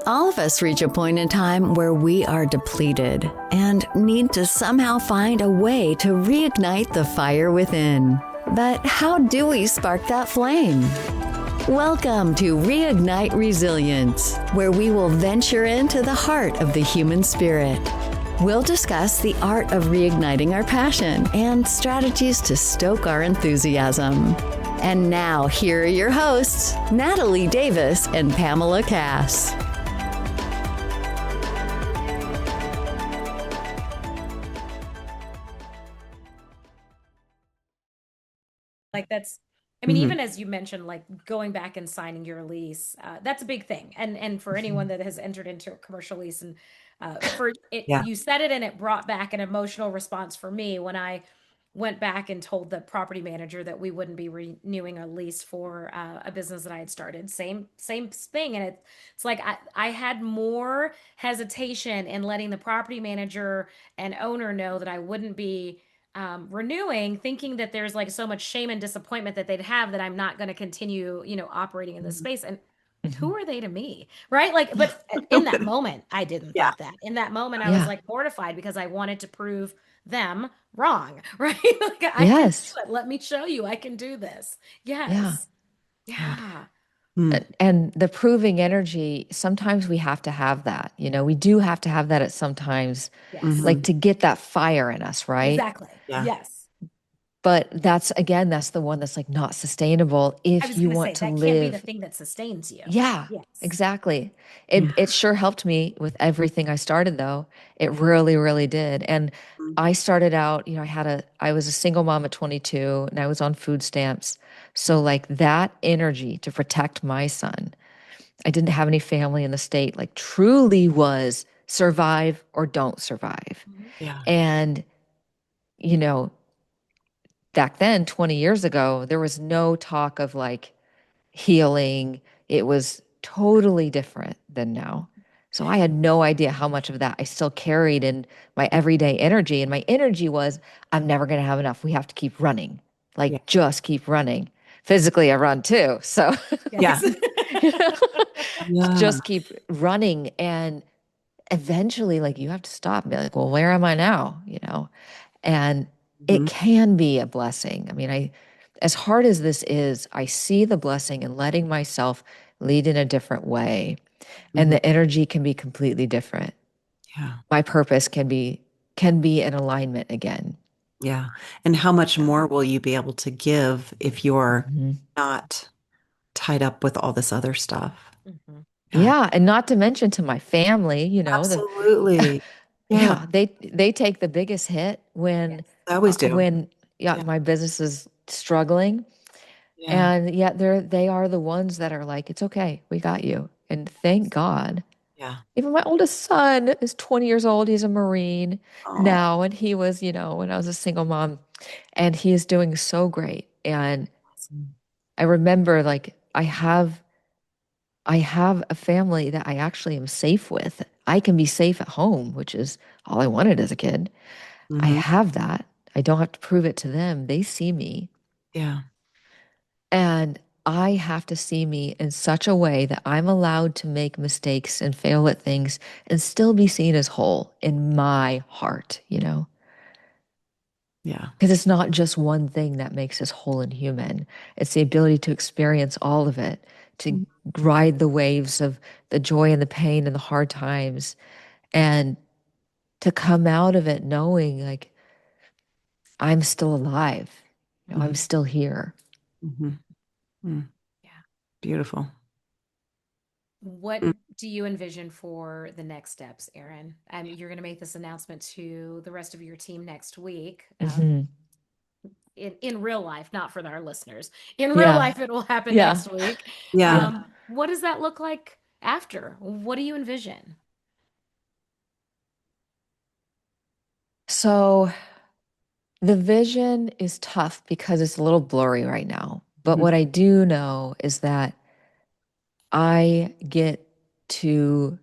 All of us reach a point in time where we are depleted and need to somehow find a way to reignite the fire within. But how do we spark that flame? Welcome to Reignite Resilience, where we will venture into the heart of the human spirit. We'll discuss the art of reigniting our passion and strategies to stoke our enthusiasm. And now, here are your hosts, Natalie Davis and Pamela Cass. Like that's, I mean, even as you mentioned, like going back and signing your lease, that's a big thing. And for anyone that has entered into a commercial lease and for it, you said it and it brought back an emotional response for me when I went back and told the property manager that we wouldn't be renewing a lease for a business that I had started. Same thing. And it's like I had more hesitation in letting the property manager and owner know that I wouldn't be renewing, thinking that there's like so much shame and disappointment that they'd have that I'm not going to continue, operating in this space. And who are they to me? Right. Like, but in that moment, I didn't think that. In that moment, I was like mortified because I wanted to prove them wrong. Right. Like, I can do it. Let me show you I can do this. Yes. Yeah. And the proving energy, sometimes we have to have that. We do have to have that at sometimes, like to get that fire in us, right? Exactly. Yeah. Yes. But that's the one that's like not sustainable if you want to live. That can't be the thing that sustains you. Yeah, yes. Exactly. It sure helped me with everything I started though. It really, really did. And I started out, I was a single mom at 22 and I was on food stamps. So like that energy to protect my son, I didn't have any family in the state, like truly was survive or don't survive. Yeah. And, back then, 20 years ago, there was no talk of like healing. It was totally different than now. So I had no idea how much of that I still carried in my everyday energy. And my energy was, I'm never going to have enough. We have to keep running, just keep running. Physically, I run too. So just keep running. And eventually, like you have to stop and be like, well, where am I now? And it can be a blessing. I mean, as hard as this is, I see the blessing in letting myself lead in a different way. And the energy can be completely different. Yeah. My purpose can be in alignment again. Yeah. And how much more will you be able to give if you're not tied up with all this other stuff? Yeah. And not to mention to my family, Absolutely. They take the biggest hit when I always do. When my business is struggling. And yet they are the ones that are like, it's okay, we got you. And thank God. Yeah. Even my oldest son is 20 years old. He's a Marine now. And he was, when I was a single mom, and he is doing so great. And I remember like I have a family that I actually am safe with. I can be safe at home, which is all I wanted as a kid. I have that. I don't have to prove it to them. They see me. Yeah. And I have to see me in such a way that I'm allowed to make mistakes and fail at things and still be seen as whole in my heart, Yeah. Because it's not just one thing that makes us whole and human. It's the ability to experience all of it, to ride the waves of the joy and the pain and the hard times, and to come out of it knowing like I'm still alive. I'm still here. Yeah. Beautiful. What do you envision for the next steps, Erin? You're going to make this announcement to the rest of your team next week. In real life, not for our listeners. In real life, it will happen next week. Yeah. What does that look like after? What do you envision? So the vision is tough because it's a little blurry right now. But what I do know is that I get to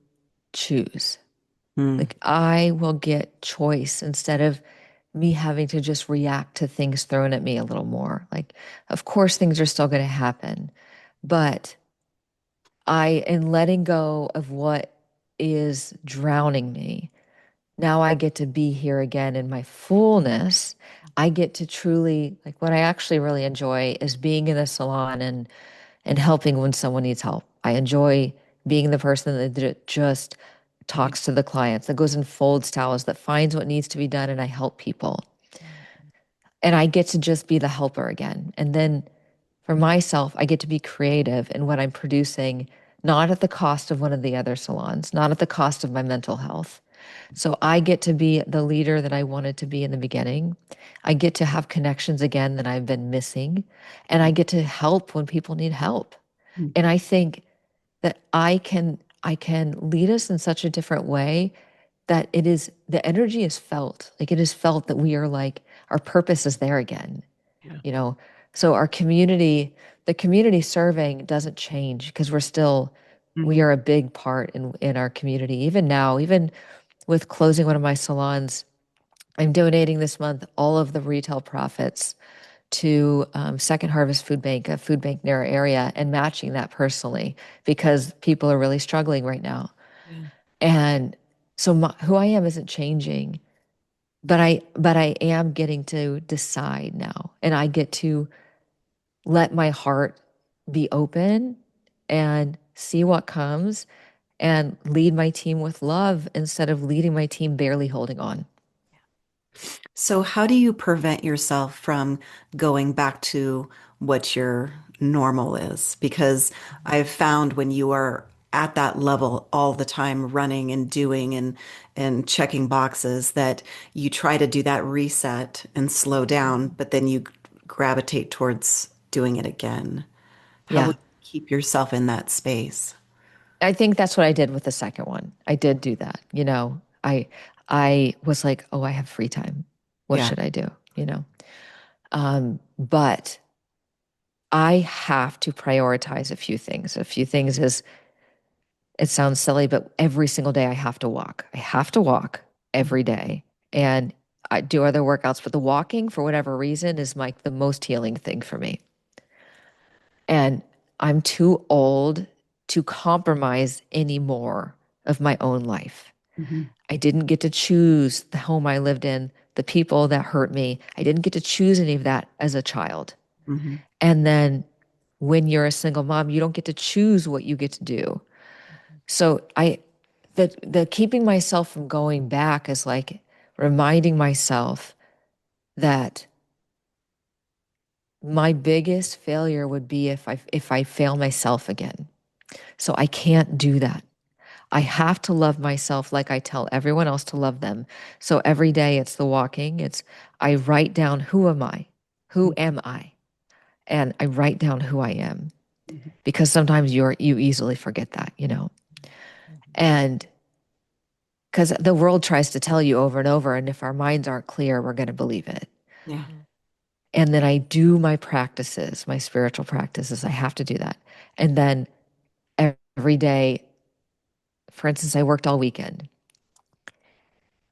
choose. Like I will get choice instead of me having to just react to things thrown at me a little more. Like, of course, things are still going to happen, but I am letting go of what is drowning me. Now I get to be here again in my fullness. I get to truly, like, what I actually really enjoy is being in the salon and helping when someone needs help. I enjoy being the person that just talks to the clients, that goes and folds towels, that finds what needs to be done, and I help people. And I get to just be the helper again. And then for myself, I get to be creative in what I'm producing, not at the cost of one of the other salons, not at the cost of my mental health. So I get to be the leader that I wanted to be in the beginning. I get to have connections again that I've been missing, and I get to help when people need help. And I think that I can lead us in such a different way that it is, the energy is felt. Like, it is felt that we are, like, our purpose is there again. Yeah. You know, so our community, the community serving doesn't change because we're still, we are a big part in our community. Even now, even with closing one of my salons, I'm donating this month all of the retail profits to Second Harvest Food Bank, a food bank near our area, and matching that personally because people are really struggling right now. Yeah. And so who I am isn't changing, but I am getting to decide now, and I get to let my heart be open and see what comes and lead my team with love instead of leading my team barely holding on. So, how do you prevent yourself from going back to what your normal is? Because I've found when you are at that level all the time, running and doing and checking boxes, that you try to do that reset and slow down, but then you gravitate towards doing it again. How will Yeah. you keep yourself in that space? I think that's what I did with the second one. I did do that. I was like, oh, I have free time. What Yeah. should I do? But I have to prioritize a few things. A few things is, it sounds silly, but every single day I have to walk. I have to walk every day. And I do other workouts, but the walking, for whatever reason, is like the most healing thing for me. And I'm too old to compromise any more of my own life. Mhm. I didn't get to choose the home I lived in, the people that hurt me. I didn't get to choose any of that as a child. Mhm. And then when you're a single mom, you don't get to choose what you get to do. So the keeping myself from going back is like reminding myself that my biggest failure would be if I fail myself again. So I can't do that. I have to love myself like I tell everyone else to love them. So every day it's the walking, I write down, who am I? Who am I? And I write down who I am, Mhm. because sometimes you easily forget that. And because the world tries to tell you over and over, and if our minds aren't clear, we're going to believe it. Yeah. And then I do my practices, my spiritual practices. I have to do that. And then every day, for instance, I worked all weekend.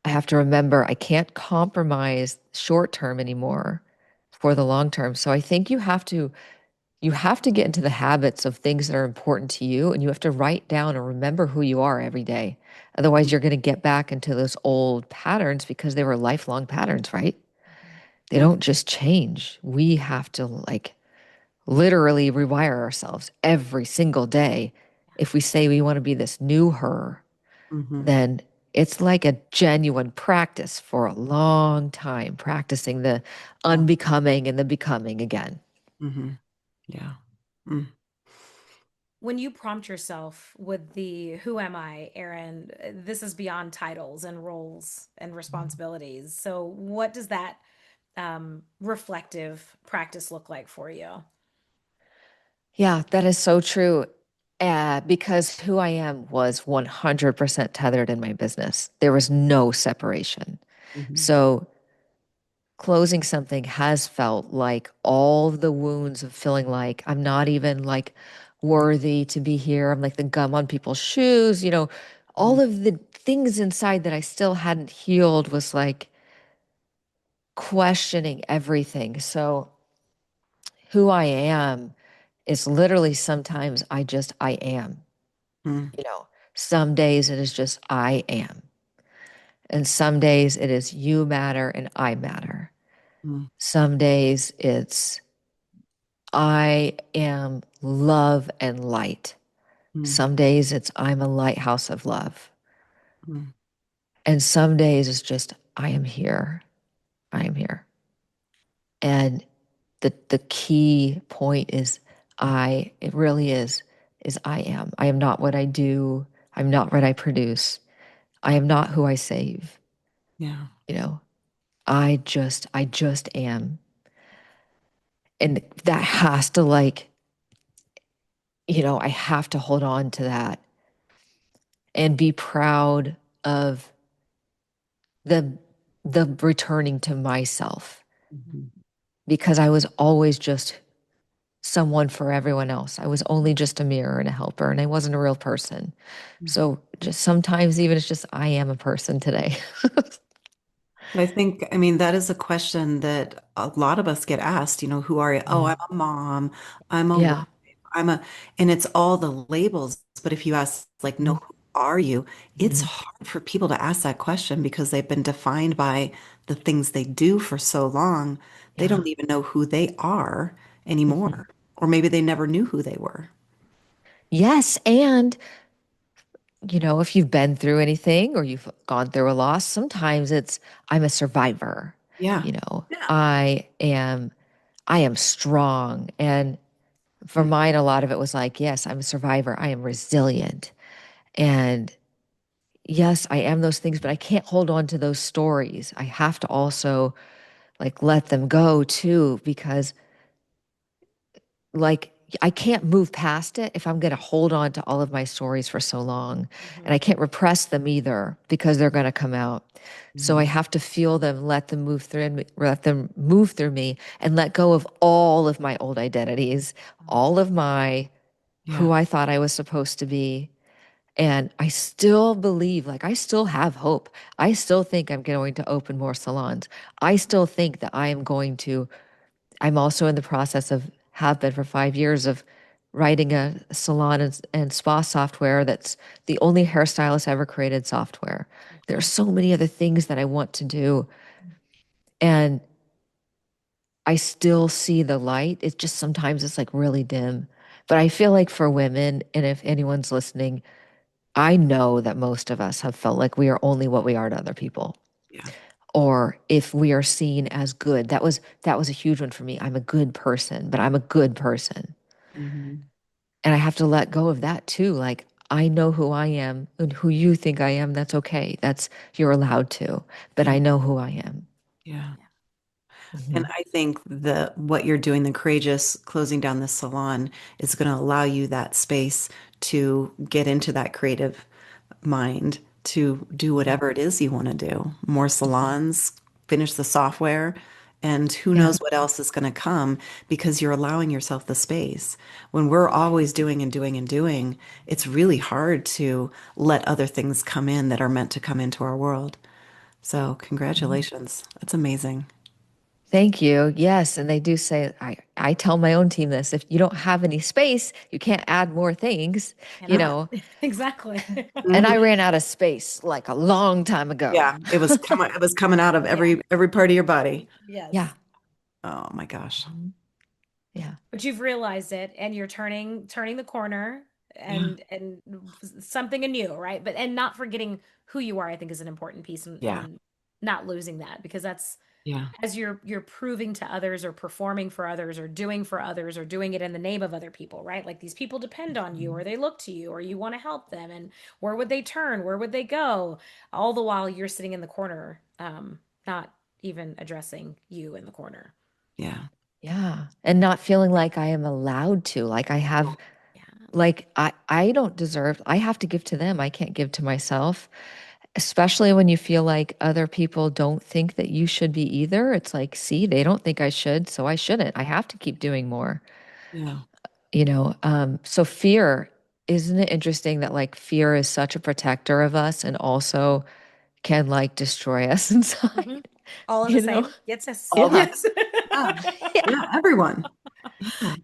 I have to remember I can't compromise short term anymore for the long term. So I think you have to get into the habits of things that are important to you, and you have to write down and remember who you are every day. Otherwise, you're going to get back into those old patterns because they were lifelong patterns, right? They Yeah. don't just change. We have to, like, literally rewire ourselves every single day. If we say we want to be this new her, Mhm. then it's like a genuine practice for a long time, practicing the Yeah. unbecoming and the becoming again. Mhm. Yeah. Mm. When you prompt yourself with the who am I, Erin, this is beyond titles and roles and responsibilities. So what does that reflective practice look like for you? Yeah, that is so true. Because who I am was 100% tethered in my business. There was no separation. Mhm. So closing something has felt like all the wounds of feeling like I'm not even, like, worthy to be here. I'm like the gum on people's shoes, all Mhm. of the things inside that I still hadn't healed was like questioning everything. So who I am it's literally sometimes I am, Mm, you know, some days it is just I am. And some days it is you matter and I matter. mm, Some days it's I am love and light. mm, Some days it's I'm a lighthouse of love. mm. And some days it's just I am here. I am here. And the key point is it really is I am. I am not what I do. I'm not what I produce. I am not who I save. Yeah. You know, I just am. And that has to I have to hold on to that and be proud of the the returning to myself Mhm. because I was always just someone for everyone else. I was only just a mirror and a helper and I wasn't a real person. So just sometimes even it's just I am a person today. I think, I mean, that is a question that a lot of us get asked, who are you? Oh, I'm a mom, I'm a wife, Yeah. I'm a, and it's all the labels. But if you ask, like, no, who are you? It's Mhm. hard for people to ask that question because they've been defined by the things they do for so long. They Yeah. don't even know who they are Mhm. anymore. Or maybe they never knew who they were. Yes, and if you've been through anything or you've gone through a loss, sometimes it's I'm a survivor. Yeah. You know, Yeah. I am strong. And for Yeah. mine, a lot of it was like, yes, I'm a survivor. I am resilient. And yes, I am those things, but I can't hold on to those stories. I have to also let them go too, because like I can't move past it if I'm going to hold on to all of my stories for so long. And I Mhm. can't repress them either because they're going to come out. So I Mhm. have to feel them, let them move through me, let them move through me and let go of all of my old identities, all of my Yeah. who I thought I was supposed to be. And I still believe, I still have hope. I still think I'm going to open more salons. I still think that I'm also in the process of, have been for 5 years, of writing a salon and spa software that's the only hairstylist ever created software. There are so many other things that I want to do. And I still see the light. It's just sometimes it's really dim. But I feel like for women, and if anyone's listening, I know that most of us have felt like we are only what we are to other people. Yeah. Or if we are seen as good. That was a huge one for me. I'm a good person, but I'm a good person. Mhm. And I have to let go of that too. I know who I am and who you think I am. That's okay. You're allowed to, but Yeah. I know who I am. Yeah. And Mhm. I think what you're doing, the courageous closing down this salon, is going to allow you that space to get into that creative mind to do whatever it is you want to do. More salons, finish the software, and who Yeah. knows what else is going to come because you're allowing yourself the space. When we're always doing and doing and doing, it's really hard to let other things come in that are meant to come into our world. So, congratulations. That's amazing. Thank you. Yes. And they do say, I tell my own team this, if you don't have any space, you can't add more things, you Cannot. know. Exactly. And Mhm. I ran out of space a long time ago. Yeah, it was coming out of Yeah. every part of your body. Yeah. Yes. Oh my gosh. Mhm. Yeah. But you've realized it and you're turning the corner Yeah. and something anew, right? But and not forgetting who you are, I think is an important piece Yeah. and not losing that because that's Yeah. as you're proving to others or performing for others or doing for others or doing it in the name of other people, right? Like these people depend on you or they look to you or you want to help them and where would they turn? Where would they go? All the while you're sitting in the corner, not even addressing you in the corner. Yeah. Yeah. And not feeling like I am allowed to, like I have, Yeah. I don't deserve, I have to give to them. I can't give to myself, especially when you feel like other people don't think that you should be either. It's like, see, they don't think I should, so I shouldn't. I have to keep doing more, Yeah. so fear, isn't it interesting that fear is such a protector of us and also can destroy us inside, All in the you know? same. Yes, yes. All the Yes. Yeah. Yeah. Yeah. Everyone.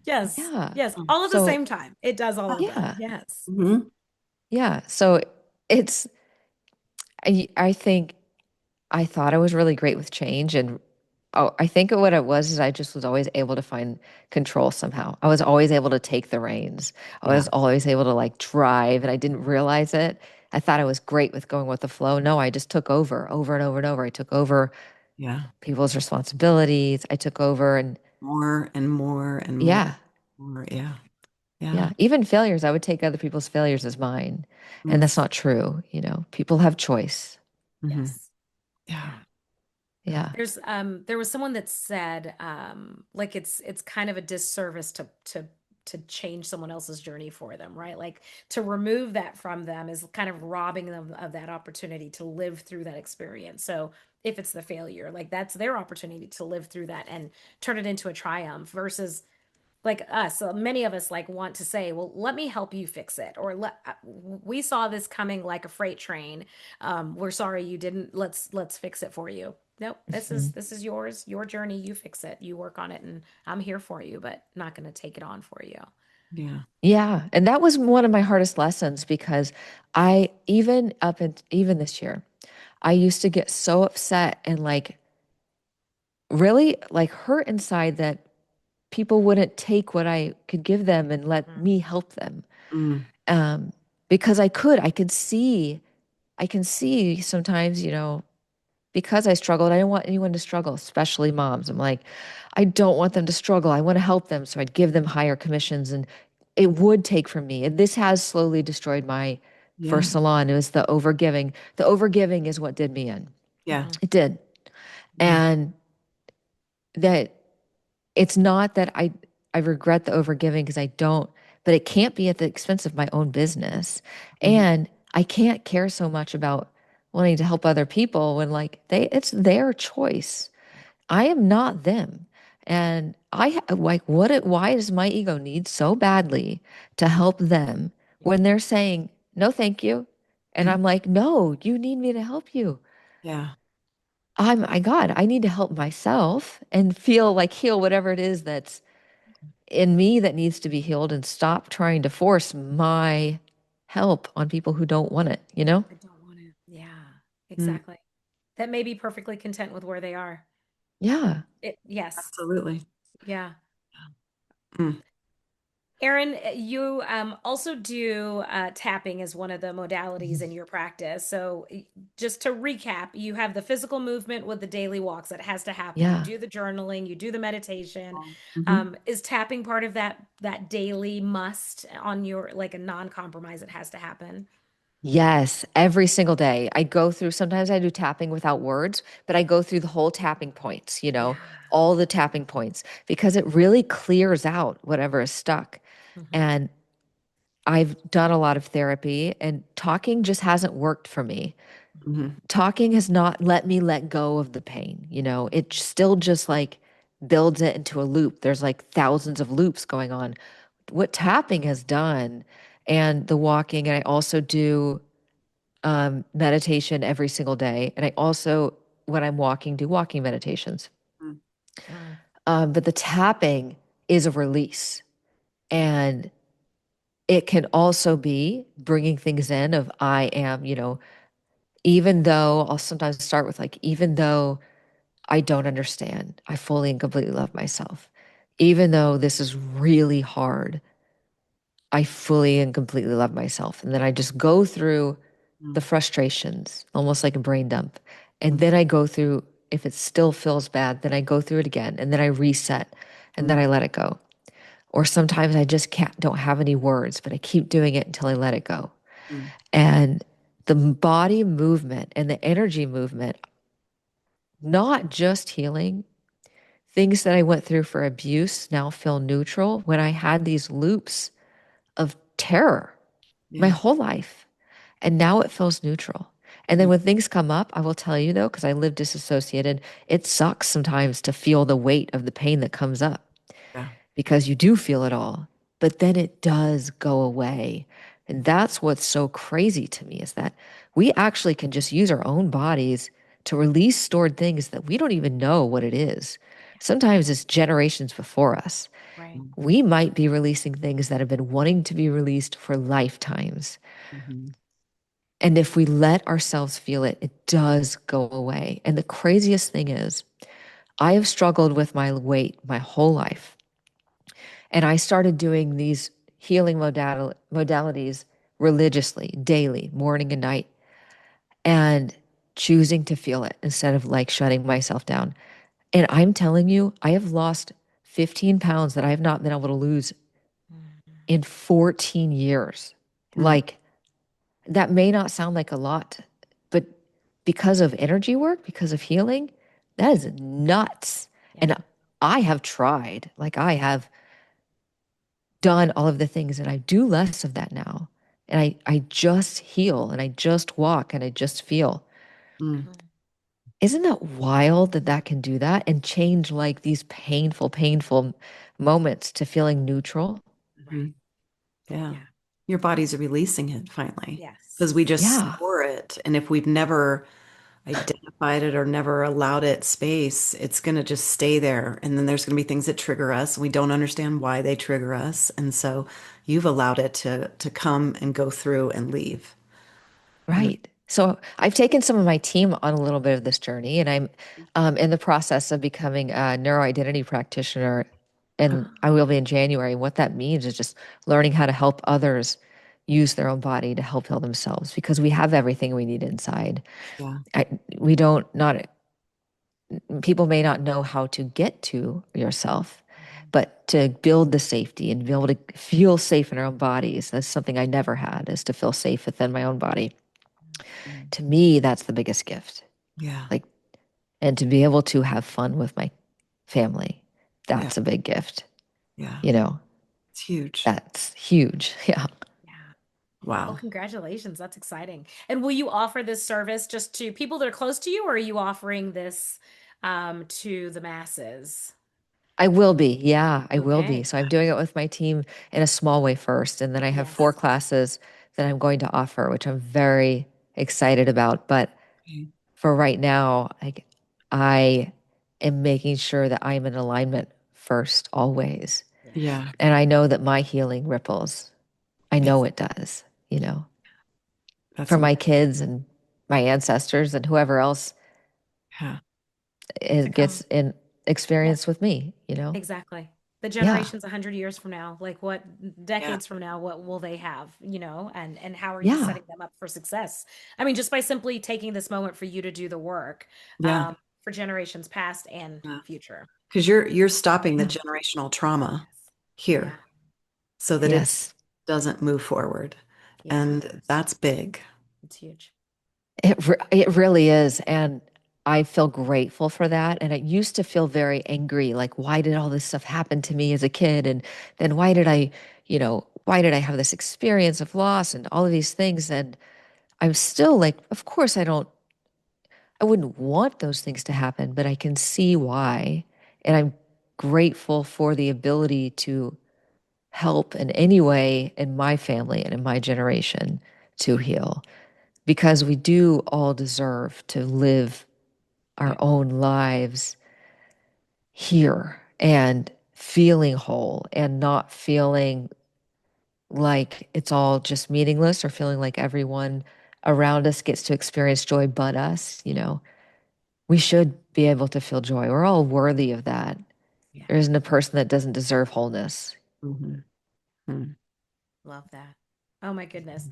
Yes. Yeah. Yes. All at the So, same time. It does all of them. yeah. Yes. Mm-hmm. Yeah. So it's, I think I thought I was really great with change. And I think what it was is I just was always able to find control somehow. I was always able to take the reins. I Yeah. was always able to like drive, and I didn't realize it. I thought I was great with going with the flow. No, I just took over and over and over. I took over Yeah. people's responsibilities. I took over, and More and more and more. yeah, More. Yeah. Yeah. yeah. Even failures, I would take other people's failures as mine. And Mm. that's not true. People have choice. Mm-hmm. Yes. Yeah. Yeah. There was someone that said like it's kind of a disservice to change someone else's journey for them, right? Like to remove that from them is kind of robbing them of that opportunity to live through that experience. So if it's the failure, like that's their opportunity to live through that and turn it into a triumph versus like us, so many of us like want to say, well, let me help you fix it, or we saw this coming like a freight train. We're sorry you didn't. Let's fix it for you. Nope, this is Mhm. this is yours, your journey. You fix it, you work on it, and I'm here for you, but not going to take it on for you. Yeah. Yeah. And that was one of my hardest lessons because even this year, I used to get so upset and like really like hurt inside that people wouldn't take what I could give them and let Mm, me help them. Mm. Um, because I can see sometimes, because I struggled, I don't want anyone to struggle, especially moms. I'm like, I don't want them to struggle. I want to help them. So I'd give them higher commissions and it would take from me. And this has slowly destroyed my Yeah. first salon. It was the overgiving. The overgiving is what did me in. Yeah. mhm, It did. Mm. And that it's not that I regret the overgiving because I don't, but it can't be at the expense of my own business. Mhm. And I can't care so much about wanting to help other people when like it's their choice. I am not them. And like why does my ego need so badly to help them when they're saying no thank you? And I'm like, no, you need me to help you. Yeah. My God, I need to help myself and feel like heal whatever it is that's in me that needs to be healed and stop trying to force my help on people who don't want it, you know? I don't want to. Yeah, Mm. exactly. That may be perfectly content with where they are. Yeah. Yes. Absolutely. Yeah. Mm. Erin, you also do tapping as one of the modalities in your practice. So, just to recap, you have the physical movement with the daily walks that has to happen. You Yeah. do the journaling, you do the meditation. Mhm. Is tapping part of that daily must on your like a non-compromise that has to happen? Yes, every single day. Sometimes I do tapping without words, but I go through the whole tapping points, Yeah. all the tapping points, because it really clears out whatever is stuck. Hmm. And I've done a lot of therapy, and talking just hasn't worked for me. Mhm. Talking has not let me let go of the pain. It still just like builds it into a loop. There's like thousands of loops going on. What tapping has done and the walking, and I also do meditation every single day. And I also, when I'm walking, do walking meditations. Mm. Mm. But the tapping is a release. And it can also be bringing things in of I am, even though I'll sometimes start with like, even though I don't understand, I fully and completely love myself. Even though this is really hard, I fully and completely love myself. And then I just go through the Mm. frustrations, almost like a brain dump. And Mm. then I go through, if it still feels bad, then I go through it again. And then I reset and then Mm. I let it go. Or sometimes I just don't have any words, but I keep doing it until I let it go. Mm. And the body movement and the energy movement, not just healing, things that I went through for abuse now feel neutral when I had these loops of terror my Yeah. whole life. And now it feels neutral. And then Mm. when things come up, I will tell you though, because I live disassociated, it sucks sometimes to feel the weight of the pain that comes up Yeah. because you do feel it all, but then it does go away. And that's what's so crazy to me is that we actually can just use our own bodies to release stored things that we don't even know what it is. Sometimes it's generations before us. Right. We might be releasing things that have been wanting to be released for lifetimes. Mhm. And if we let ourselves feel it, it does go away. And the craziest thing is, I have struggled with my weight my whole life. And I started doing these healing modalities religiously, daily, morning and night, and choosing to feel it instead of like shutting myself down. And I'm telling you, I have lost 15 pounds that I have not been able to lose in 14 years. Mm. Like, that may not sound like a lot, but because of energy work, because of healing, that is nuts. Yeah. And I have tried, like, I have done all of the things, and I do less of that now. And I just heal and I just walk and I just feel. Mm. Isn't that wild that that can do that and change like these painful, painful moments to feeling neutral? Mhm. Yeah. Yeah. Your body's releasing it finally Yes. because we just Yeah, store it. And if we've never identified it or never allowed it space, it's going to just stay there. And then there's going to be things that trigger us. We don't understand why they trigger us. And so you've allowed it to come and go through and leave. And right. So I've taken some of my team on a little bit of this journey, and I'm in the process of becoming a neuroidentity practitioner, and I will be in January. What that means is just learning how to help others use their own body to help heal themselves because we have everything we need inside. yeah, I, we don't not people may not know how to get to yourself, but to build the safety and be able to feel safe in our own bodies. That's something I never had, is to feel safe within my own body. mm, To me, that's the biggest gift. yeah, Like, and to be able to have fun with my family, yeah, that's a big gift. yeah. You know, It's huge. that's huge. Yeah. Yeah. Well, Wow. congratulations. That's exciting. And will you offer this service just to people that are close to you, or are you offering this to the masses? I will be. Yeah, I will be. Okay. So I'm doing it with my team in a small way first. And then I have Yes. 4 classes that I'm going to offer, which I'm very excited about. But Okay. for right now, like, I am making sure that I'm in alignment first, always. Yeah. Yeah. And I know that my healing ripples. I Yes. know it does, That's for a my kids and my ancestors and whoever else yeah. To it come. gets in Yep. experience with me. Exactly. The Yeah. generations 100 years from now, like what Yeah. decades from now, what will they have, and how are you Yeah. setting them up for success? I mean, just by simply taking this moment for you to do the work, Yeah. for generations past and Yeah. future. Because you're stopping the Yeah. generational trauma Yes. Yeah. here so that it Yes. doesn't move forward. Yeah. And that's big. It's huge. It really is. And I feel grateful for that. And I used to feel very angry, like, why did all this stuff happen to me as a kid? And then why did I have this experience of loss and all of these things? And I'm still like, of course I wouldn't want those things to happen, but I can see why. And I'm grateful for the ability to help in any way in my family and in my generation to heal, because we do all deserve to live our Yeah. own lives here and feeling whole and not feeling like it's all just meaningless or feeling like everyone around us gets to experience joy but us. We should be able to feel joy. We're all worthy of that. Yeah. There isn't a person that doesn't deserve wholeness. Mhm. Mm. Love that. Oh my goodness.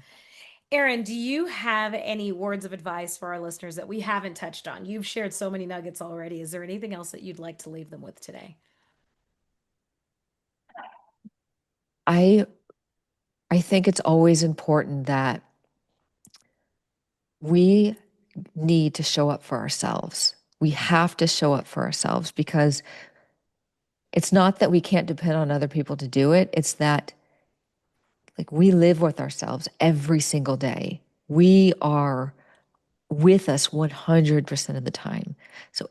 Erin, do you have any words of advice for our listeners that we haven't touched on? You've shared so many nuggets already. Is there anything else that you'd like to leave them with today? I I think it's always important that we need to show up for ourselves. We have to show up for ourselves because it's not that we can't depend on other people to do it. It's that, like, we live with ourselves every single day. We are with us 100% of the time. So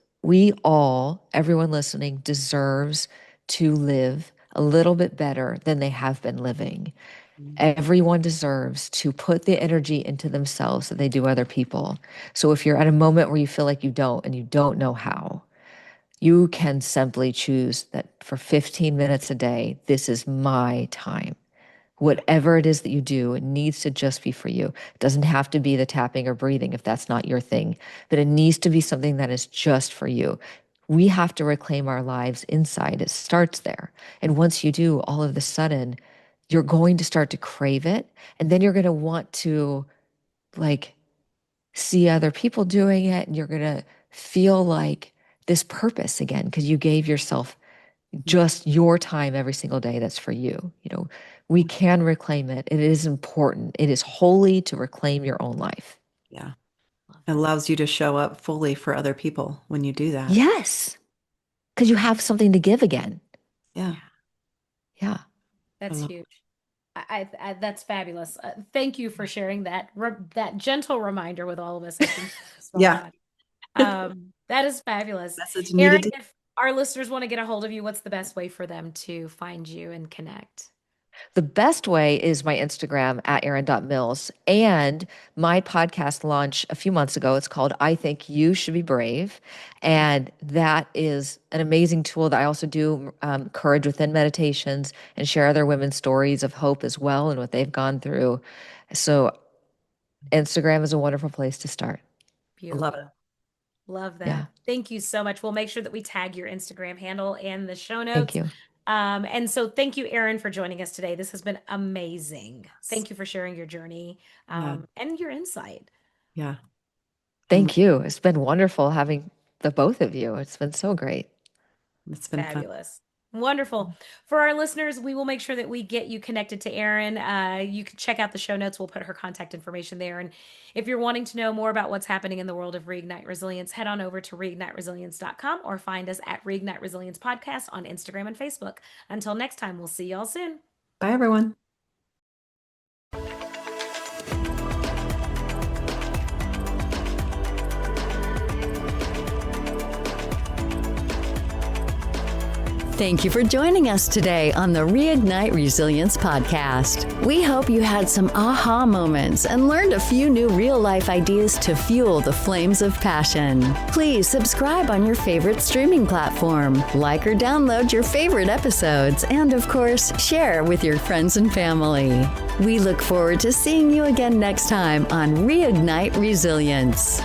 everyone listening, deserves to live a little bit better than they have been living. Everyone deserves to put the energy into themselves that they do other people. So if you're at a moment where you feel like you don't and you don't know how, You can simply choose that for 15 minutes a day, this is my time. Whatever it is that you do, it needs to just be for you. It doesn't have to be the tapping or breathing if that's not your thing, but it needs to be something that is just for you. We have to reclaim our lives inside. It starts there. And once you do, all of a sudden, you're going to start to crave it. And then you're going to want to like see other people doing it. And you're going to feel like this purpose again, because you gave yourself just your time every single day that's for you. We can reclaim it. It is important. It is holy to reclaim your own life. Yeah. It allows you to show up fully for other people when you do that. Yes. Because you have something to give again. Yeah. Yeah. That's huge. That's fabulous. Thank you for sharing that gentle reminder with all of us. I think Yeah. that is fabulous. Message Erin, needed. if our listeners want to get a hold of you, what's the best way for them to find you and connect? The best way is my Instagram at Erin.mills, and my podcast launched a few months ago. It's called I Think You Should Be Brave. And that is an amazing tool that I also do courage within meditations and share other women's stories of hope as well and what they've gone through. So Instagram is a wonderful place to start. Beautiful. Love it. Love that. Yeah. Thank you so much. We'll make sure that we tag your Instagram handle in the show notes. Thank you. And so thank you, Erin, for joining us today. This has been amazing. Thank you for sharing your journey and your insight. Yeah. Thank you. It's been wonderful having the both of you. It's been so great. It's been fabulous. Wonderful. For our listeners, we will make sure that we get you connected to Erin. You can check out the show notes. We'll put her contact information there. And if you're wanting to know more about what's happening in the world of Reignite Resilience, head on over to reigniteresilience.com or find us at Reignite Resilience Podcast on Instagram and Facebook. Until next time, we'll see y'all soon. Bye, everyone. Thank you for joining us today on the Reignite Resilience podcast. We hope you had some aha moments and learned a few new real-life ideas to fuel the flames of passion. Please subscribe on your favorite streaming platform, like or download your favorite episodes, and of course, share with your friends and family. We look forward to seeing you again next time on Reignite Resilience.